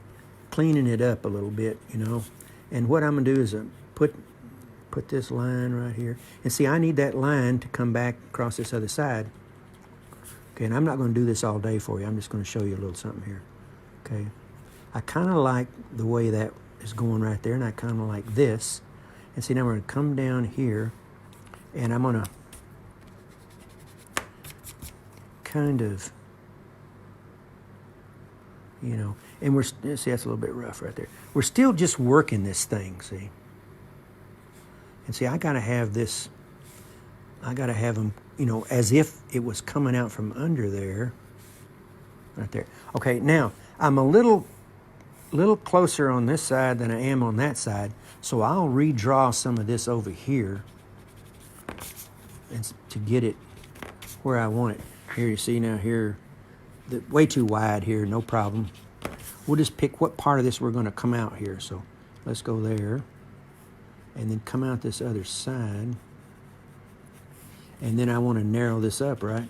cleaning it up a little bit, And what I'm going to do is put this line right here. And see, I need that line to come back across this other side. Okay, and I'm not going to do this all day for you. I'm just going to show you a little something here. Okay. I kind of like the way that is going right there, and I kind of like this. And see, now we're going to come down here, and I'm going to kind of, and see, that's a little bit rough right there. We're still just working this thing, see? And see, I got to have this, I got to have them, as if it was coming out from under there, right there. Okay, now, I'm a little closer on this side than I am on that side, so I'll redraw some of this over here and to get it where I want it. Here, you see now here, way too wide here, no problem. We'll just pick what part of this we're going to come out here. So let's go there and then come out this other side. And then I want to narrow this up, right?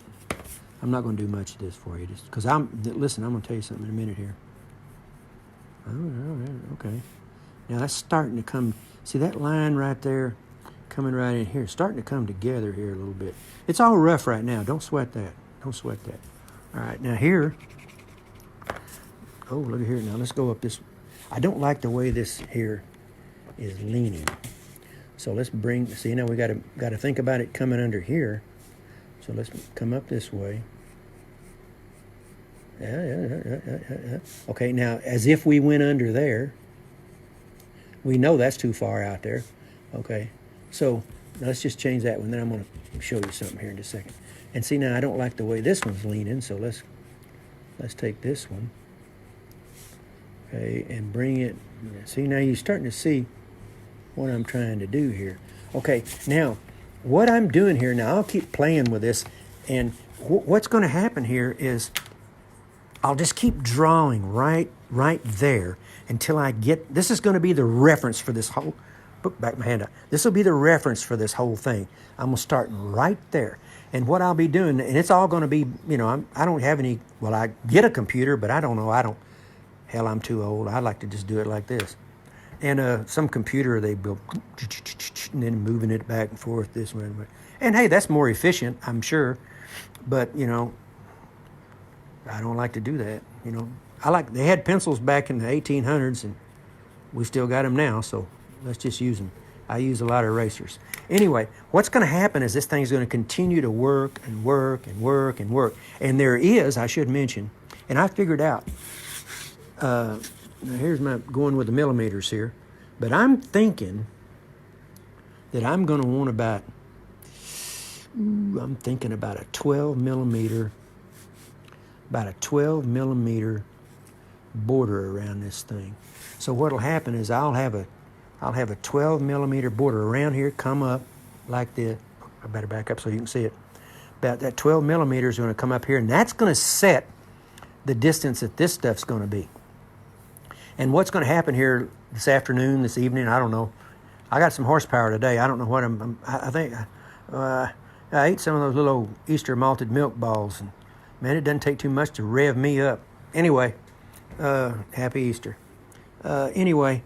I'm not going to do much of this for you, just because listen, I'm going to tell you something in a minute here. All right, okay. Now that's starting to come, see that line right there coming right in here, starting to come together here a little bit. It's all rough right now. Don't sweat that. Don't sweat that. All right, now here, oh, look at here. Now let's go up this. I don't like the way this here is leaning. So let's see now we got to think about it coming under here. So let's come up this way. Yeah. Okay, now as if we went under there. We know that's too far out there. Okay, so now let's just change that one. Then I'm going to show you something here in just a second. And see now I don't like the way this one's leaning. So let's take this one. Okay, and bring it. See now you're starting to see what I'm trying to do here. Okay, now what I'm doing here now, I'll keep playing with this, and what's going to happen here is I'll just keep drawing right there until I get, this is going to be the reference for this whole, back my hand up. This will be the reference for this whole thing. I'm going to start right there. And what I'll be doing, and it's all going to be, I don't have any, well, I get a computer, but I don't know, hell, I'm too old. I like to just do it like this. And some computer, they build, and then moving it back and forth this way. And hey, that's more efficient, I'm sure. But, I don't like to do that, they had pencils back in the 1800s, and we still got them now, so let's just use them. I use a lot of erasers. Anyway, what's going to happen is this thing's going to continue to work and work and work and work. And there is, I should mention, and I figured out, now here's my going with the millimeters here, but I'm thinking that I'm going to want about a 12 millimeter border around this thing. So what'll happen is I'll have a 12 millimeter border around here, come up like this. I better back up so you can see it. About that 12 millimeters is going to come up here, and that's going to set the distance that this stuff's going to be. And what's going to happen here this afternoon, this evening, I don't know. I got some horsepower today. I don't know what I think I ate some of those little Easter malted milk balls, and man, it doesn't take too much to rev me up. Anyway, happy Easter. Anyway,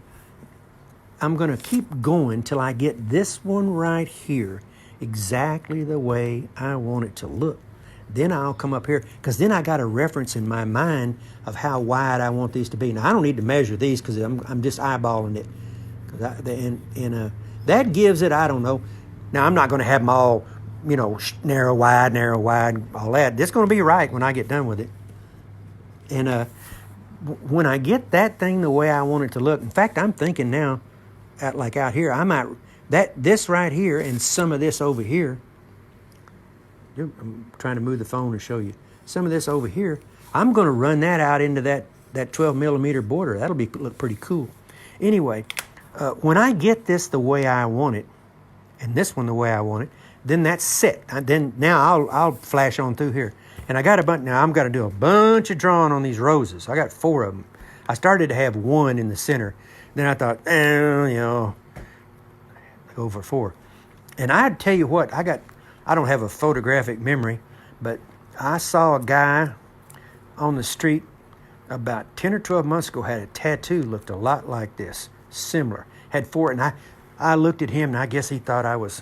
I'm going to keep going till I get this one right here exactly the way I want it to look. Then I'll come up here, because then I got a reference in my mind of how wide I want these to be. Now, I don't need to measure these because I'm just eyeballing it. And that gives it, I don't know. Now, I'm not going to have them all narrow, wide, all that. It's going to be right when I get done with it. And when I get that thing the way I want it to look, in fact, I'm thinking now, out here, I might, this right here and some of this over here, I'm trying to move the phone to show you, some of this over here, I'm going to run that out into that 12 millimeter border. That'll look pretty cool. Anyway, when I get this the way I want it, and this one the way I want it, then that's set. Then now I'll flash on through here. And I got a bunch, now I'm going to do a bunch of drawing on these roses. I got 4 of them. I started to have 1 in the center. Then I thought, go for 4. And I'd tell you what, I don't have a photographic memory, but I saw a guy on the street about 10 or 12 months ago, had a tattoo, looked a lot like this, similar. Had 4, and I looked at him, and I guess he thought I was,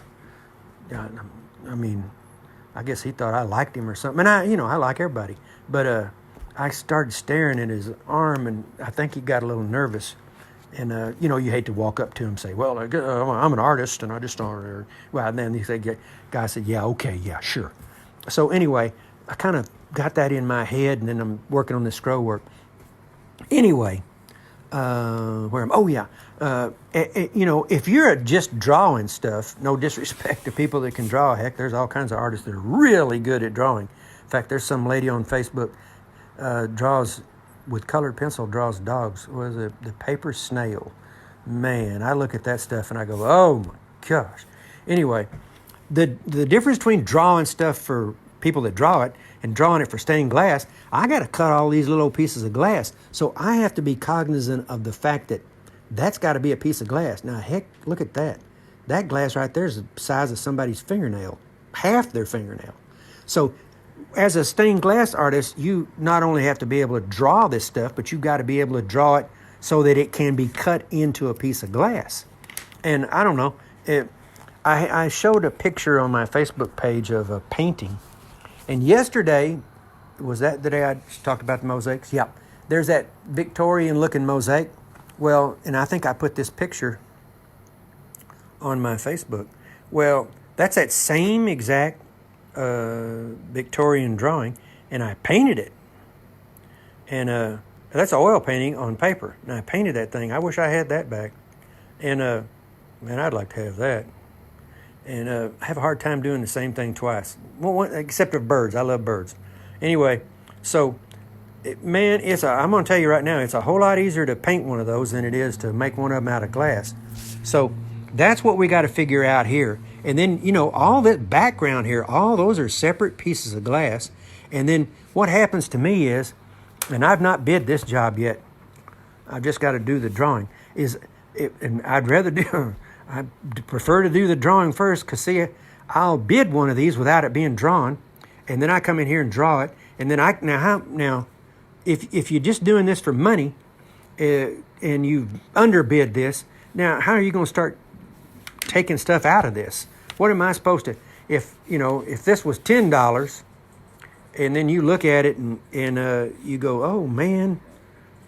I guess he thought I liked him or something. And I like everybody. But I started staring at his arm, and I think he got a little nervous. And, you hate to walk up to him and say, well, I'm an artist, and I just don't. Well, and then the guy said, yeah, okay, yeah, sure. So anyway, I kind of got that in my head, and then I'm working on this scroll work. Anyway, where am I? Oh, yeah. If you're just drawing stuff, no disrespect to people that can draw. Heck, there's all kinds of artists that are really good at drawing. In fact, there's some lady on Facebook draws with colored pencil, draws dogs. What is it? The paper snail. Man, I look at that stuff and I go, oh my gosh. Anyway, the difference between drawing stuff for people that draw it and drawing it for stained glass, I got to cut all these little pieces of glass. So I have to be cognizant of the fact that that's got to be a piece of glass. Now, heck, look at that. That glass right there is the size of somebody's fingernail, half their fingernail. So as a stained glass artist, you not only have to be able to draw this stuff, but you've got to be able to draw it so that it can be cut into a piece of glass. And I don't know, I showed a picture on my Facebook page of a painting. And yesterday, was that the day I talked about the mosaics? Yeah. There's that Victorian-looking mosaic. Well, and I think I put this picture on my Facebook. Well, that's that same exact Victorian drawing, and I painted it. And that's an oil painting on paper. And I painted that thing. I wish I had that back. And, man, I'd like to have that. And I have a hard time doing the same thing twice. Well, except of birds. I love birds. Anyway, so, man, I'm going to tell you right now, it's a whole lot easier to paint one of those than it is to make one of them out of glass. So that's what we got to figure out here. And then, all that background here, all those are separate pieces of glass. And then what happens to me is, and I've not bid this job yet, I've just got to do the drawing, and I prefer to do the drawing first, because see, I'll bid one of these without it being drawn, and then I come in here and draw it, and then now if you're just doing this for money, and you underbid this, now how are you going to start taking stuff out of this? What am I supposed to, if this was $10, and then you look at it and you go, oh man,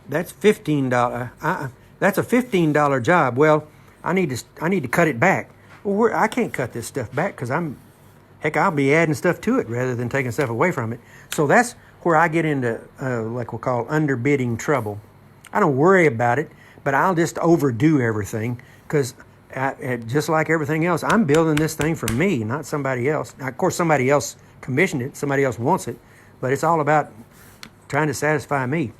that's $15. That's a $15 job. Well, I need to cut it back. Well, I can't cut this stuff back because I'll be adding stuff to it rather than taking stuff away from it. So that's where I get into like we'll call underbidding trouble. I don't worry about it, but I'll just overdo everything because just like everything else, I'm building this thing for me, not somebody else. Now, of course, somebody else commissioned it, somebody else wants it, but it's all about trying to satisfy me.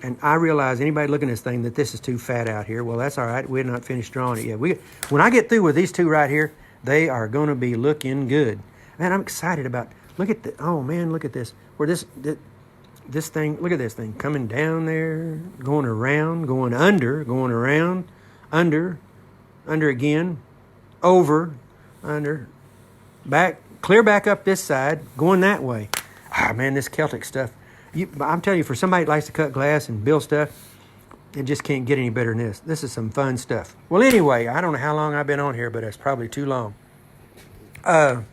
And I realize anybody looking at this thing that this is too fat out here. Well, that's all right. We're not finished drawing it yet. When I get through with these two right here, they are going to be looking good. Man, I'm excited about. Look at oh man, look at this. Where this thing. Look at this thing coming down there, going around, going under, going around, under again, over, under, back, clear back up this side, going that way. Ah, man, this Celtic stuff. I'm telling you, for somebody that likes to cut glass and build stuff, it just can't get any better than this. This is some fun stuff. Well, anyway, I don't know how long I've been on here, but it's probably too long. I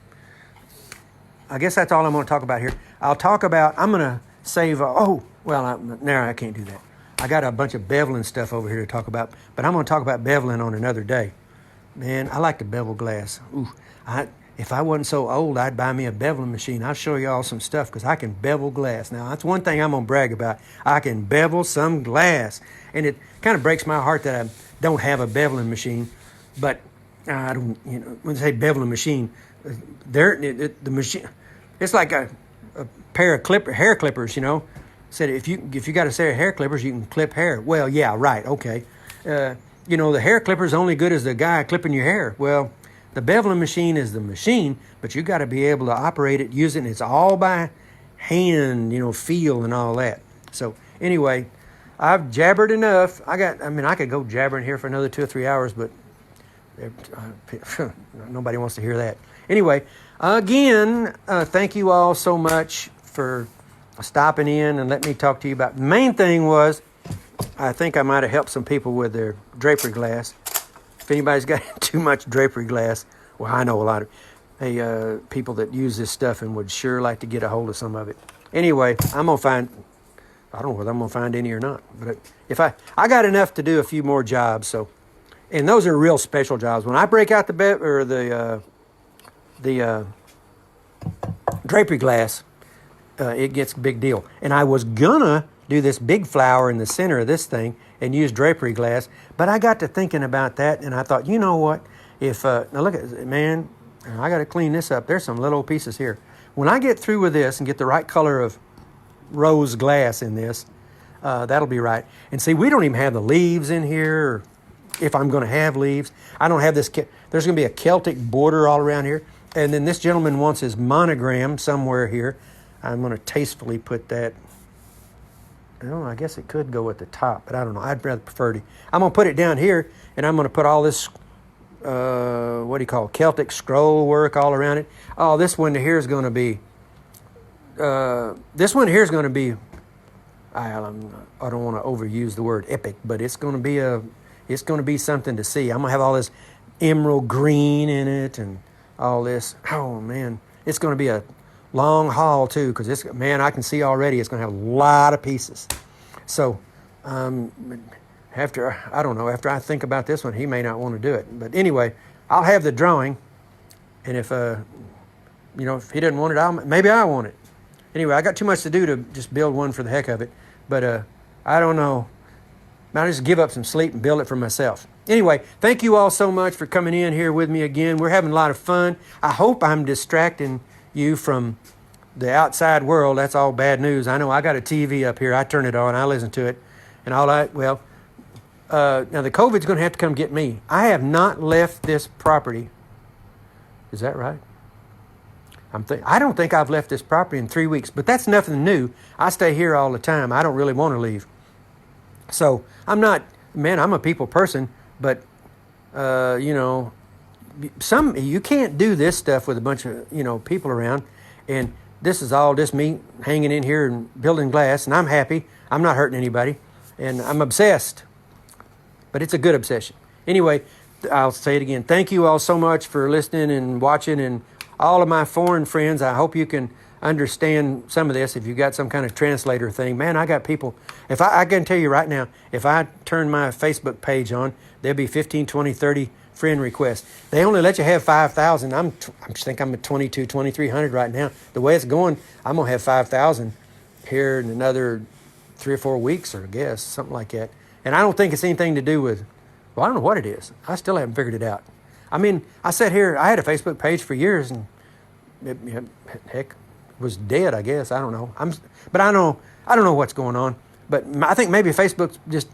guess that's all I'm going to talk about here. I'm going to save, now I can't do that. I got a bunch of beveling stuff over here to talk about, but I'm going to talk about beveling on another day. Man, I like to bevel glass. Ooh, if I wasn't so old, I'd buy me a beveling machine. I'll show you all some stuff because I can bevel glass. Now, that's one thing I'm going to brag about. I can bevel some glass. And it kind of breaks my heart that I don't have a beveling machine. But I don't, when they say beveling machine, the machine, it's like a pair of hair clippers, Said if you got a set of hair clippers, you can clip hair. Well, yeah, right, okay. The hair clipper's only good as the guy clipping your hair. Well, the beveling machine is the machine, but you got to be able to operate it using it's all by hand, feel and all that. So anyway, I've jabbered enough. I could go jabbering here for another 2 or 3 hours, but nobody wants to hear that. Anyway, again, thank you all so much for stopping in and let me talk to you about. The main thing was, I think I might have helped some people with their drapery glass. If anybody's got too much drapery glass, well, I know a lot of people that use this stuff and would sure like to get a hold of some of it. Anyway, I don't know whether I'm going to find any or not. But if I got enough to do a few more jobs, so, and those are real special jobs. When I break out the drapery glass, it gets a big deal. And I was gonna do this big flower in the center of this thing and use drapery glass, but I got to thinking about that, and I thought, you know what? If now look at it, man, I got to clean this up. There's some little pieces here. When I get through with this and get the right color of rose glass in this, that'll be right. And see, we don't even have the leaves in here, or if I'm going to have leaves. I don't have this. There's going to be a Celtic border all around here, and then this gentleman wants his monogram somewhere here. I'm going to tastefully put that. I guess it could go at the top, but I don't know. I'd rather prefer to. I'm going to put it down here, and I'm going to put all this, Celtic scroll work all around it. Oh, this one here is going to be, I don't want to overuse the word epic, but it's going to be something to see. I'm going to have all this emerald green in it and all this. Oh, man. It's going to be a long haul too, because I can see already it's going to have a lot of pieces. So after I think about this one, he may not want to do it. But anyway, I'll have the drawing, and if if he doesn't want it, maybe I want it. Anyway, I got too much to do to just build one for the heck of it. But I don't know. I'll just give up some sleep and build it for myself. Anyway, thank you all so much for coming in here with me again. We're having a lot of fun. I hope I'm distracting you from the outside world. That's all bad news. I know. I got a TV up here. I turn it on. I listen to it. And all that. Well, now the COVID's going to have to come get me. I have not left this property. Is that right? I don't think I've left this property in 3 weeks, but that's nothing new. I stay here all the time. I don't really want to leave. So I'm a people person, but, you can't do this stuff with a bunch of, people around. And this is all just me hanging in here and building glass, and I'm happy. I'm not hurting anybody, and I'm obsessed. But it's a good obsession. Anyway, I'll say it again. Thank you all so much for listening and watching, and all of my foreign friends. I hope you can understand some of this if you've got some kind of translator thing. Man, I got people. If I can tell you right now, if I turn my Facebook page on, there'll be 15, 20, 30 friend requests. They only let you have 5,000. I think I'm at 2,300 right now. The way it's going, I'm going to have 5,000 here in another 3 or 4 weeks, or I guess, something like that. And I don't think it's anything to do with, I don't know what it is. I still haven't figured it out. I sat here, I had a Facebook page for years, and it was dead, I guess. I don't know. I don't know what's going on. But I think maybe Facebook's just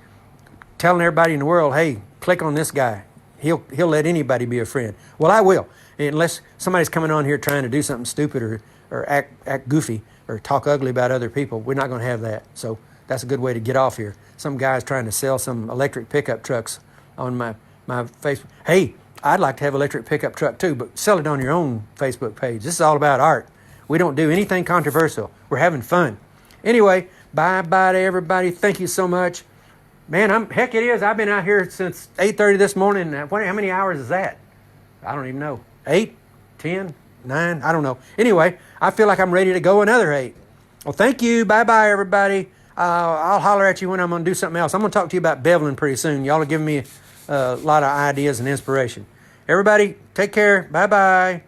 telling everybody in the world, hey, click on this guy. He'll let anybody be a friend. Well, I will, unless somebody's coming on here trying to do something stupid or act goofy or talk ugly about other people. We're not going to have that. So that's a good way to get off here. Some guy's trying to sell some electric pickup trucks on my Facebook. Hey, I'd like to have an electric pickup truck too, but sell it on your own Facebook page. This is all about art. We don't do anything controversial. We're having fun. Anyway, bye-bye to everybody. Thank you so much. Man, heck it is. I've been out here since 8:30 this morning. How many hours is that? I don't even know. 8, 10, 9, I don't know. Anyway, I feel like I'm ready to go another 8. Well, thank you. Bye-bye, everybody. I'll holler at you when I'm going to do something else. I'm going to talk to you about beveling pretty soon. Y'all are giving me a lot of ideas and inspiration. Everybody, take care. Bye-bye.